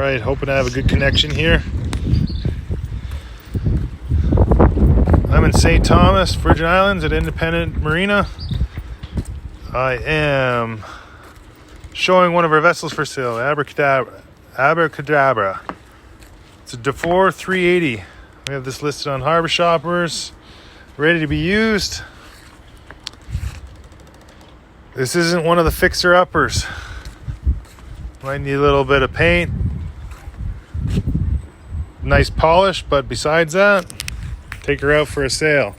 Alright, hoping to have a good connection here. I'm in St. Thomas, Virgin Islands at Independent Marina. I am showing one of our vessels for sale, Abracadabra. It's a Dufour 380. We have this listed on Harbor Shoppers, ready to be used. This isn't one of the fixer-uppers. Might need a little bit of paint, nice polish, but besides that, take her out for a sail.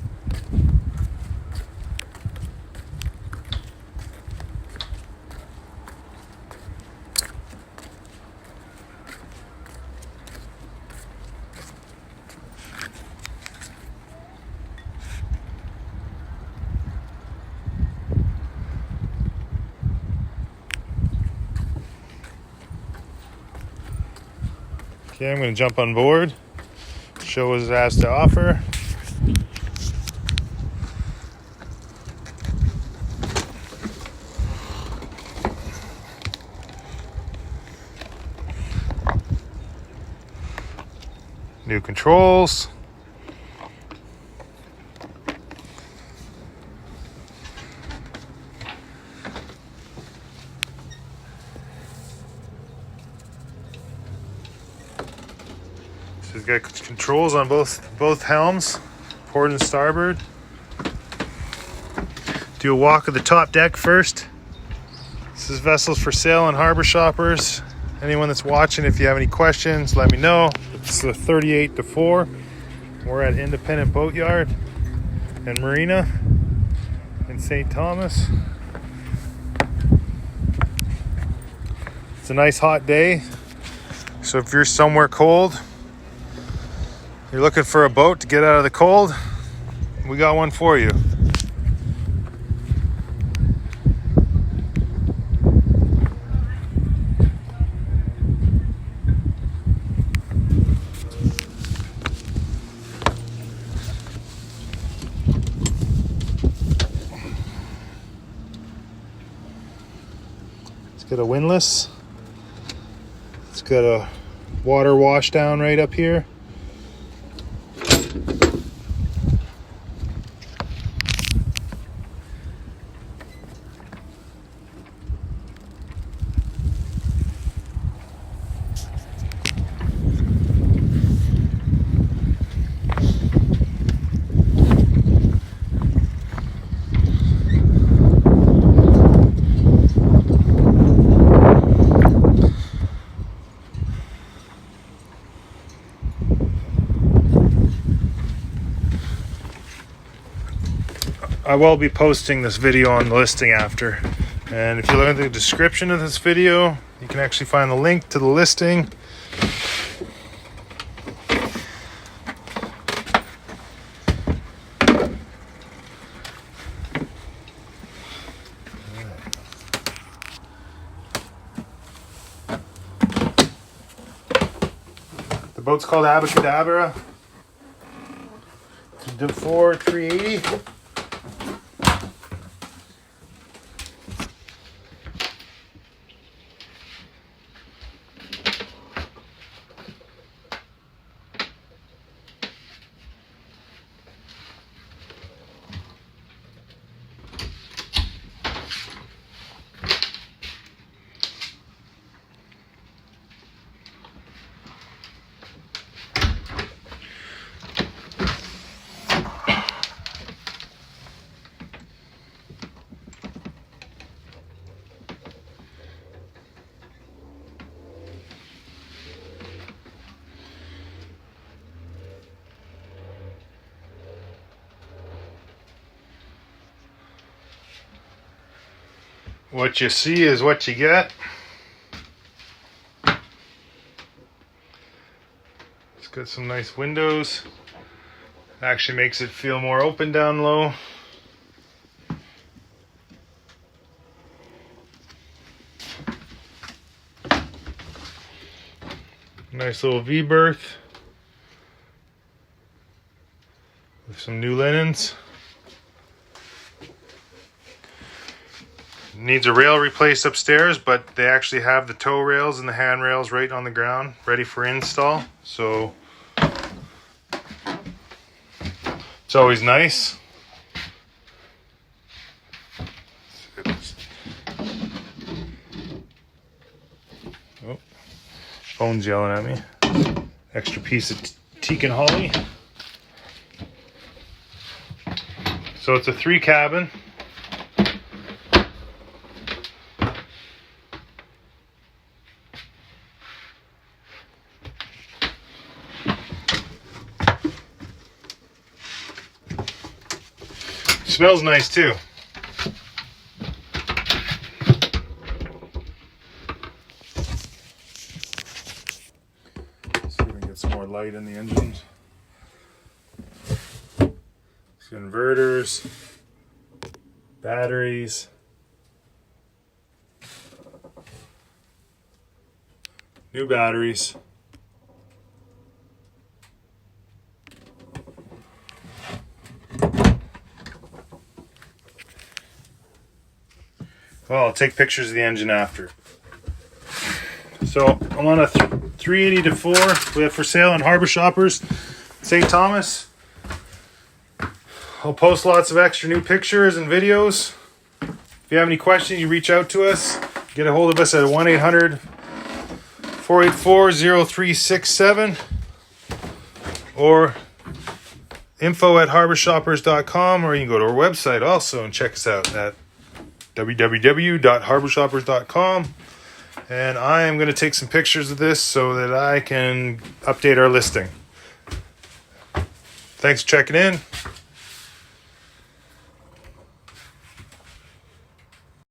Okay, I'm going to jump on board, show what it has to offer. New controls. She's got controls on both helms, port and starboard. Do a walk of the top deck first. This is vessels for sale on Harbor Shoppers. Anyone that's watching, if you have any questions, let me know. It's the 38 Dufour. We're at Independent Boatyard and Marina in St. Thomas. It's a nice hot day, so if you're somewhere cold, you're looking for a boat to get out of the cold, we got one for you. It's got a windlass. It's got a water wash down right up here. I will be posting this video on the listing after. And if you look at the description of this video, you can actually find the link to the listing. The boat's called Abracadabra. It's a Dufour 380. What you see is what you get. It's got some nice windows. Actually makes it feel more open down low. Nice little V-berth with some new linens. Needs a rail replaced upstairs, but they actually have the toe rails and the handrails right on the ground, ready for install. So it's always nice. Oh, phone's yelling at me. Extra piece of teak and holly. So it's a 3 cabin. Smells nice too. See if we can get some more light in the engines. Inverters, batteries, new batteries. Well, I'll take pictures of the engine after. So I'm on a 380 Dufour. We have for sale on Harbor Shoppers, St. Thomas. I'll post lots of extra new pictures and videos. If you have any questions, you reach out to us. Get a hold of us at 1-800-484-0367 or info@harborshoppers.com, or you can go to our website also and check us out at www.harborshoppers.com. And I am going to take some pictures of this so that I can update our listing. Thanks for checking in.